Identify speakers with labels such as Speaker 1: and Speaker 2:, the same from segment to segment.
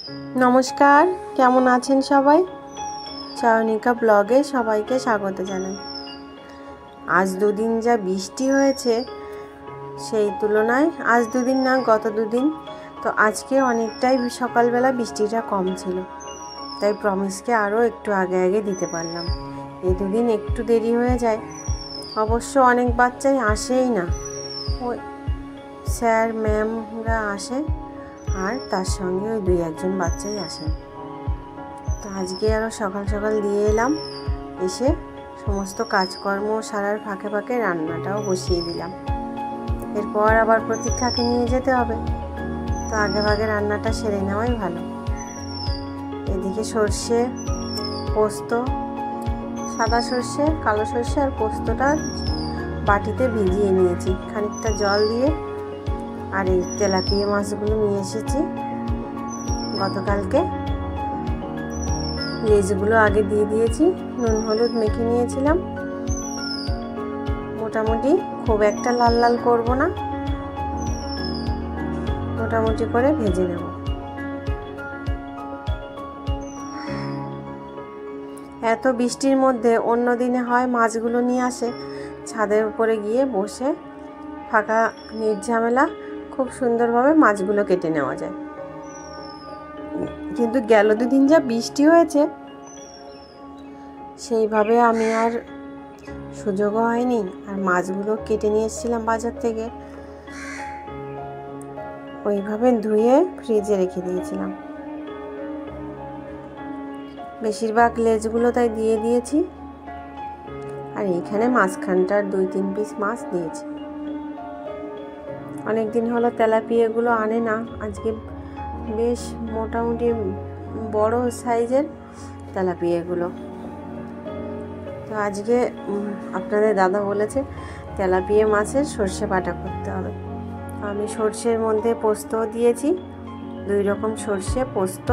Speaker 1: নমস্কার, কেমন আছেন সবাই? চয়নিকা ব্লগে সবাইকে স্বাগত জানাই। আজ দুদিন যা বৃষ্টি হয়েছে সেই তুলনায় আজ দুদিন না গত দুদিন তো আজকে অনেকটাই সকালবেলা বৃষ্টিটা কম ছিল, তাই প্রমিসকে আরও একটু আগে আগে দিতে পারলাম। এই দুদিন একটু দেরি হয়ে যায়। অবশ্য অনেক বাচ্চাই আসেই না, ওই স্যার ম্যামরা আসে আর তার সঙ্গে ওই 2-1জন বাচ্চাই আসেন। তো আজকে আরও সকাল সকাল দিয়ে এলাম, এসে সমস্ত কাজকর্ম সারার ফাঁকে ফাঁকে রান্নাটাও বসিয়ে দিলাম। এরপর আবার প্রতীক্ষাকে নিয়ে যেতে হবে, তো আগে ভাগে রান্নাটা সেরে নেওয়াই ভালো। এদিকে সর্ষে, পোস্ত, সাদা সর্ষে, কালো সর্ষে আর পোস্তটা বাটিতে ভিজিয়ে নিয়েছি খানিকটা জল দিয়ে। আর এই তেলাপিয়া মাছগুলো নিয়ে এসেছি গতকালকে, লেজগুলো আগে দিয়ে দিয়েছি, নুন হলুদ মেখে নিয়েছিলাম। মোটামুটি খুব একটা লাল লাল করব না, মোটামুটি করে ভেজে নেব। এত বৃষ্টির মধ্যে অন্য দিনে হয় মাছগুলো নিয়ে আসে, ছাদের উপরে গিয়ে বসে ফাঁকা নির্ঝামেলা খুব সুন্দরভাবে মাছগুলো কেটে নেওয়া যায়। কিন্তু গেল দুদিন যা বৃষ্টি হয়েছে সেইভাবে আমি আর সুযোগও হয়নি। আর মাছগুলো কেটে নিয়ে এসেছিলাম বাজার থেকে, ওইভাবে ধুয়ে ফ্রিজে রেখে দিয়েছিলাম। বেশিরভাগ লেজগুলো তাই দিয়ে দিয়েছি। আর এইখানে মাঝখানটার 2-3 পিস মাছ দিয়েছি। অনেকদিন হলো তেলাপিয়াগুলো আনে না, আজকে বেশ মোটামুটি বড় সাইজের তেলাপিয়াগুলো। তো আজকে আপনাদের দাদা বলেছে তেলাপিয়া মাছের সর্ষে বাটা করতে হবে। আমি সর্ষের মধ্যে পোস্তও দিয়েছি, 2 রকম সর্ষে, পোস্ত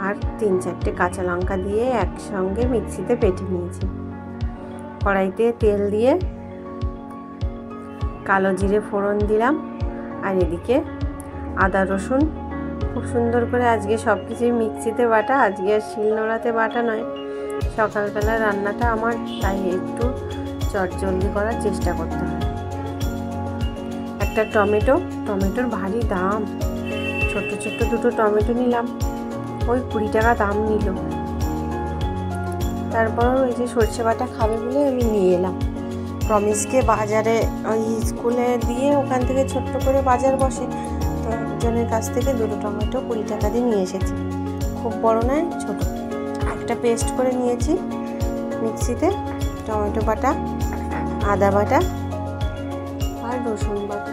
Speaker 1: আর 3-4টে কাঁচা লঙ্কা দিয়ে একসঙ্গে মিক্সিতে বেটে নিয়েছি। কড়াইতে তেল দিয়ে কালো জিরে ফোড়ন দিলাম। আর এদিকে আদা রসুন খুব সুন্দর করে আজকে সব কিছুই মিক্সিতে বাটা, আজকে আর শিলনোড়াতে বাটা নয়। সকালবেলা রান্নাটা আমার তাই একটু চটজলদি করার চেষ্টা করতে হয়। একটা টমেটোর ভারী দাম, ছোট্ট ছোট্ট 2টো টমেটো নিলাম, ওই 20 টাকা দাম নিল। তারপর ওই যে সর্ষে বাটা খাবে বলে আমি নিয়ে এলাম। প্রমিসকে বাজারে ওই স্কুলে দিয়ে ওখান থেকে ছোট্ট করে বাজার বসে, তো একজনের কাছ থেকে 2টো টমেটো 20 টাকা দিয়ে নিয়ে এসেছি। খুব বড় নয়, ছোট। একটা পেস্ট করে নিয়েছি মিক্সিতে, টমেটো বাটা, আদা বাটা আর রসুন বাটা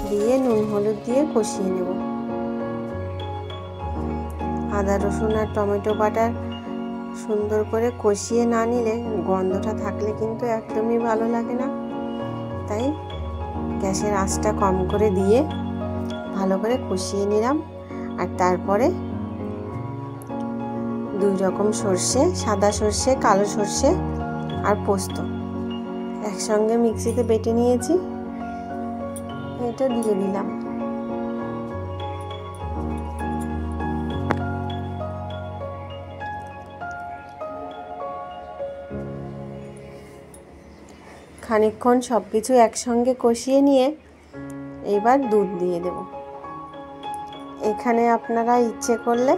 Speaker 1: দিয়ে নুন হলুদ দিয়ে কষিয়ে নেব। আদা রসুন আর টমেটো বাটা সুন্দর করে কষিয়ে না নিলে, গন্ধটা থাকলে কিন্তু একদমই ভালো লাগে না। তাই গ্যাসের আঁচটা কম করে দিয়ে ভালো করে কষিয়ে নিলাম। আর তারপরে 2 রকম সর্ষে, সাদা সর্ষে, কালো সর্ষে আর পোস্ত একসঙ্গে মিক্সিতে বেটে নিয়েছি, এটা দিয়ে দিলাম। খানিকক্ষণ সব কিছু একসঙ্গে কষিয়ে নিয়ে এবার দুধ দিয়ে দেব। এখানে আপনারা ইচ্ছে করলে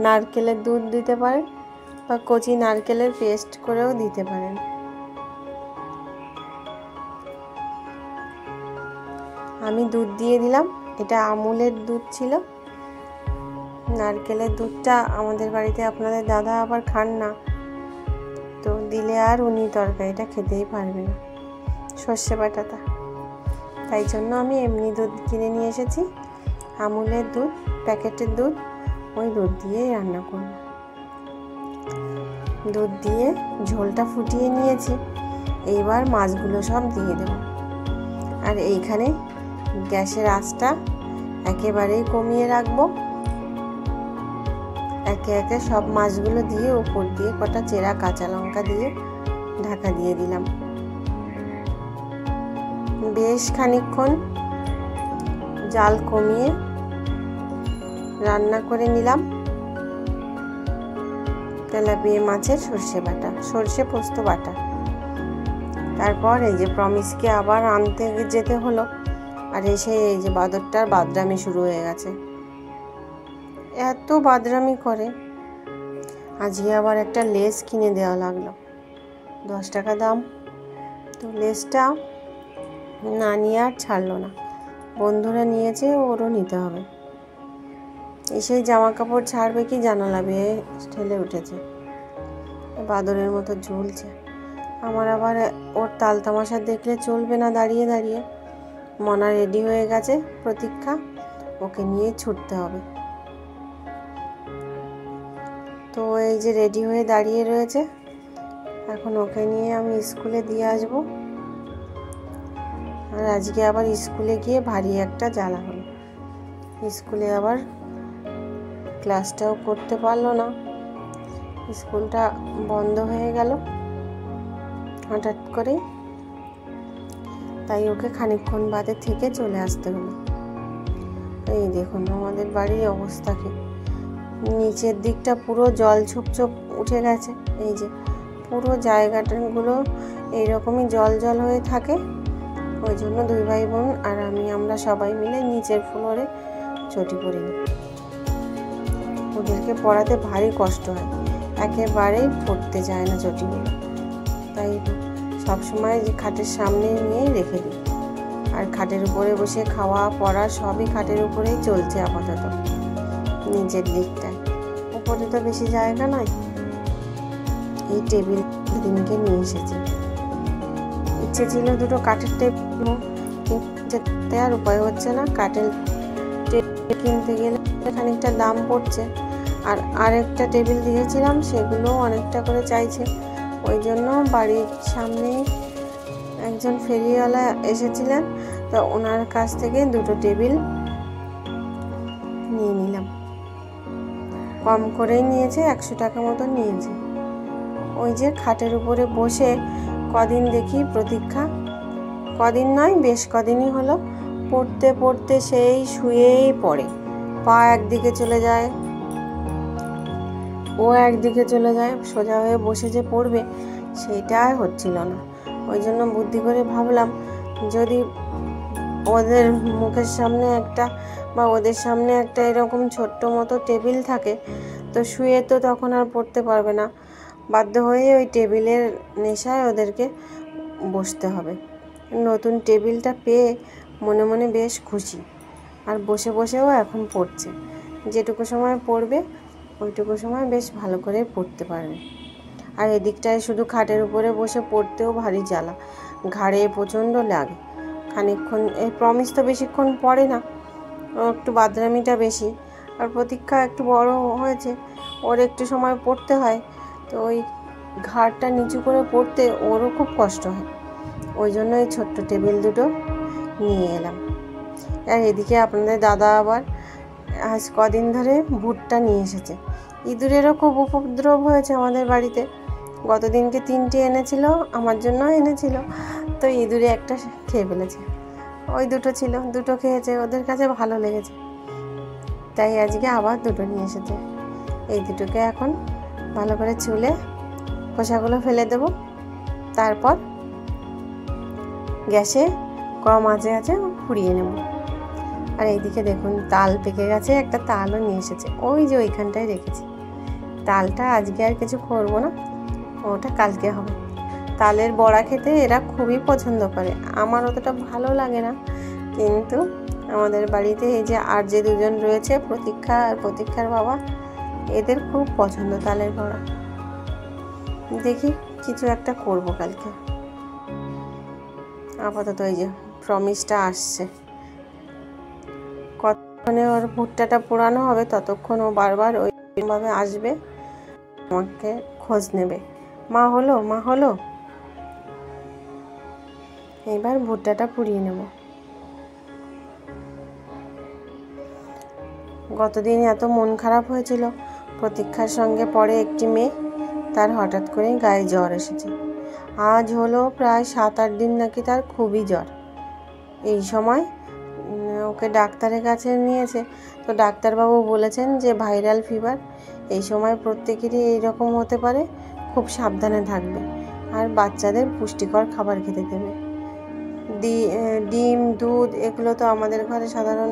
Speaker 1: নারকেলের দুধ দিতে পারেন বা কচি নারকেলের পেস্ট করেও দিতে পারেন। আমি দুধ দিয়ে দিলাম, এটা আমুলের দুধ ছিল। নারকেলের দুধটা আমাদের বাড়িতে আপনাদের দাদা আবার খান না, তো দিলে আর উনি তরকারিটা খেতেই পারবে না, সর্ষে বাটাটা। তাই জন্য আমি এমনি দুধ কিনে নিয়ে এসেছি, আমুলের দুধ, প্যাকেটের দুধ, ওই দুধ দিয়েই রান্না করব। দুধ দিয়ে ঝোলটা ফুটিয়ে নিয়েছি, এইবার মাছগুলো সব দিয়ে দেব। আর এইখানে গ্যাসের আঁচটা একেবারেই কমিয়ে রাখবো। একে একে সব মাছগুলো দিয়ে উপর দিয়ে কটা চেরা কাঁচা লঙ্কা দিয়ে ঢাকা দিয়ে দিলাম। বেশ খানিকক্ষণ জাল কমিয়ে রান্না করে নিলাম তেলাপিয়া মাছের সর্ষে পোস্ত বাটা। তারপর এই যে প্রমিসকে আবার আনতে যেতে হলো, আর এসে এই যে বাদরটার বাদরামি শুরু হয়ে গেছে, এত বাদরামি করে। আজকে আবার একটা লেস কিনে দেওয়া লাগলো, 10 টাকা দাম। তো লেসটা না নিয়ে আর ছাড়লো না, বন্ধুরা নিয়েছে, ওরও নিতে হবে। এসেই জামা কাপড় ছাড়বে কি জানালা বেয়ে ঠেলে উঠেছে, বাদরের মতো ঝুলছে। আমার আবার ওর তাল তামাশা দেখলে চলবে না, দাঁড়িয়ে দাঁড়িয়ে। মনা রেডি হয়ে গেছে, প্রতীক্ষা, ওকে নিয়ে ছুটতে হবে। তো এই যে রেডি হয়ে দাঁড়িয়ে রয়েছে, এখন ওকে নিয়ে আমি স্কুলে দিয়ে আসবো। আর আজকে আবার স্কুলে গিয়ে ভারী একটা জ্বালা হলো, স্কুলে আবার ক্লাসটাও করতে পারলো না, স্কুলটা বন্ধ হয়ে গেল হঠাৎ করে। তাই ওকে খানিকক্ষণ বাদে থেকে চলে আসতে হলো। এই দেখুন আমাদের বাড়ির অবস্থা কি, নিচের দিকটা পুরো জল ছোপ উঠে গেছে। এই যে পুরো জায়গাটাগুলো এইরকমই জল জল হয়ে থাকে। ওই জন্য 2 ভাই বোন আর আমরা সবাই মিলে নিচের ফ্লোরে চটি পড়ি। ওদেরকে পড়াতে ভারী কষ্ট হয়, একেবারেই পড়তে চায় না চটিগুলো। তাই সবসময় যে খাটের সামনে নিয়েই রেখে দিই, আর খাটের উপরে বসে খাওয়া পড়া সবই খাটের উপরেই চলছে আপাতত। নিচের দিকটায়, উপরে তো বেশি জায়গা নয়। এই টেবিল দিনকে নিয়ে এসেছি, ইচ্ছে ছিল 2টো কাঠের টেবিল, কিন্তু আর উপায় হচ্ছে না। কাঠের টেবিল কিনতে গেলে খানিকটা দাম পড়ছে, আর আরেকটা টেবিল দিয়েছিলাম সেগুলো অনেকটা করে চাইছে। ওই জন্য বাড়ির সামনে একজন ফেরিওয়ালা এসেছিলেন, তো ওনার কাছ থেকে 2টো টেবিল নিয়ে নিলাম। কম করেই নিয়েছে, 100 টাকা মতো নিয়েছে। ওই যে খাটের উপরে বসে কদিন দেখি প্রতীক্ষা, কদিন নয় বেশ কদিনই হলো, পড়তে পড়তে সেই শুয়েই পড়ে, পা একদিকে চলে যায়, ও একদিকে চলে যায়, সোজা হয়ে বসে যে পড়বে সেইটাই হচ্ছিল না। ওই জন্য বুদ্ধি করে ভাবলাম, যদি ওদের মুখের সামনে একটা বা ওদের সামনে একটা এরকম ছোট্ট মতো টেবিল থাকে, তো শুয়ে তো তখন আর পড়তে পারবে না, বাধ্য হয়ে ওই টেবিলের নেশায় ওদেরকে বসতে হবে। নতুন টেবিলটা পেয়ে মনে মনে বেশ খুশি, আর বসে বসেও এখন পড়ছে। যেটুকু সময় পড়বে ওইটুকু সময় বেশ ভালো করে পড়তে পারবে। আর এদিকটায় শুধু খাটের উপরে বসে পড়তেও ভারী জ্বালা, ঘাড়ে প্রচণ্ড লাগে। খানিকক্ষণ এই প্রমিস তো বেশিক্ষণ পড়ে না, ও একটু বাদরামিটা বেশি, আর প্রতীক্ষা একটু বড় হয়েছে, ওর একটু সময় পড়তে হয়, তো ওই ঘাড়টা নিচু করে পড়তে ওরও খুব কষ্ট হয়। ওই জন্য এই ছোট্ট টেবিল 2টো নিয়ে এলাম। আর এদিকে আপনাদের দাদা আবার আজ কদিন ধরে ভুট্টা নিয়ে এসেছে। ইঁদুরেরও খুব উপদ্রব হয়েছে আমাদের বাড়িতে, গতদিনকে 3টে এনেছিল, আমার জন্য এনেছিল, তো ইঁদুরে একটা খেয়ে ফেলেছে। ওই 2টো ছিল, 2টো খেয়েছে, ওদের কাছে ভালো লেগেছে, তাই আজকে আবার 2টো নিয়ে এসেছে। এই 2টোকে এখন ভালো করে ছুলে খোসাগুলো ফেলে দেব, তারপর গ্যাসে কম আঁচে আছে পুড়িয়ে নেব। আর এইদিকে দেখুন তাল পেকে গেছে, একটা তালও নিয়ে এসেছে, ওই যে ওইখানটায় রেখেছি। তালটা আজকে আর কিছু করব না, ওটা কালকে হবে। তালের বড়া খেতে এরা খুবই পছন্দ করে, আমার অতটা ভালো লাগে না, কিন্তু আমাদের বাড়িতে এই যে আর যে 2জন রয়েছে, প্রতীক্ষা আর প্রতীক্ষার বাবা, এদের খুব পছন্দ তালের বড়া। দেখি কিছু একটা করব কালকে। আপাতত এই যে প্রমিসটা আসছে, কতক্ষণে ওর ভুট্টাটা পোড়ানো হবে ততক্ষণ ও বারবার ওইভাবে আসবে, আমাকে খোঁজ নেবে, মা হলো মা হলো। এবার ভুট্টাটা পুড়িয়ে নেব। গতদিন এত মন খারাপ হয়েছিল, প্রতীক্ষার সঙ্গে পড়ে একটি মেয়ে, তার হঠাৎ করেই গায়ে জ্বর এসেছে। আজ হলো প্রায় 7-8 দিন নাকি তার খুবই জ্বর। এই সময় ওকে ডাক্তারের কাছে নিয়েছে। তো ডাক্তারবাবু বলেছেন যে ভাইরাল ফিভার, এই সময় প্রত্যেকেরই এইরকম হতে পারে, খুব সাবধানে থাকবে আর বাচ্চাদের পুষ্টিকর খাবার খেতে দেবে। ডিম, দুধ এগুলো তো আমাদের ঘরে সাধারণ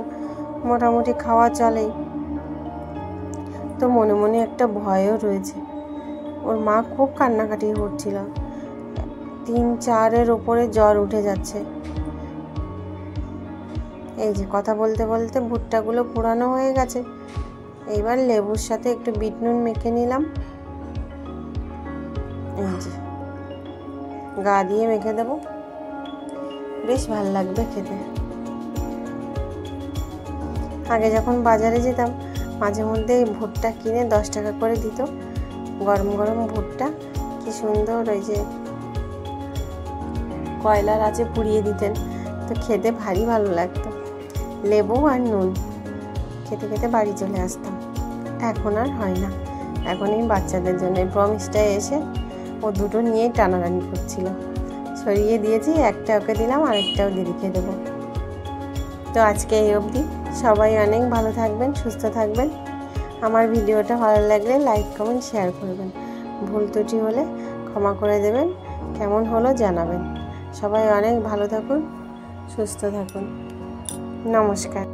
Speaker 1: মোটামুটি খাওয়া চলেই। তো মনে মনে একটা ভয়ও রয়েছে। ওর মা খুব কান্নাকাটি করছিল, 3-4-এর ওপরে জ্বর উঠে যাচ্ছে। এই যে কথা বলতে বলতে ভুট্টাগুলো পুরানো হয়ে গেছে। এইবার লেবুর সাথে একটু বিট নুন মেখে নিলাম। এই যে গা দিয়ে মেখে দেব, বেশ ভালো লাগবে খেতে। আগে যখন বাজারে যেতাম মাঝে মধ্যে এই ভুট্টা কিনে 10 টাকা করে দিত, গরম গরম ভুট্টা, কি সুন্দর ওই যে কয়লার আঁচে পুড়িয়ে দিতেন, তো খেতে ভারী ভালো লাগতো। লেবু আর নুন খেতে খেতে বাড়ি চলে আসতাম। এখন আর হয় না, এখন এই বাচ্চাদের জন্য প্রমিসটায় এসে ও দুটো নিয়েই টানাটানি করছিল। সরিয়ে দিয়েছি, একটা ওকে দিলাম, আরেকটাও দিদিকে দেবো। তো আজকে এই অবধি, সবাই অনেক ভালো থাকবেন, সুস্থ থাকবেন। আমার ভিডিওটা ভালো লাগলে লাইক, কমেন্ট, শেয়ার করবেন। ভুল ত্রুটি হলে ক্ষমা করে দেবেন, কেমন হলো জানাবেন। সবাই অনেক ভালো থাকুন, সুস্থ থাকুন। নমস্কার।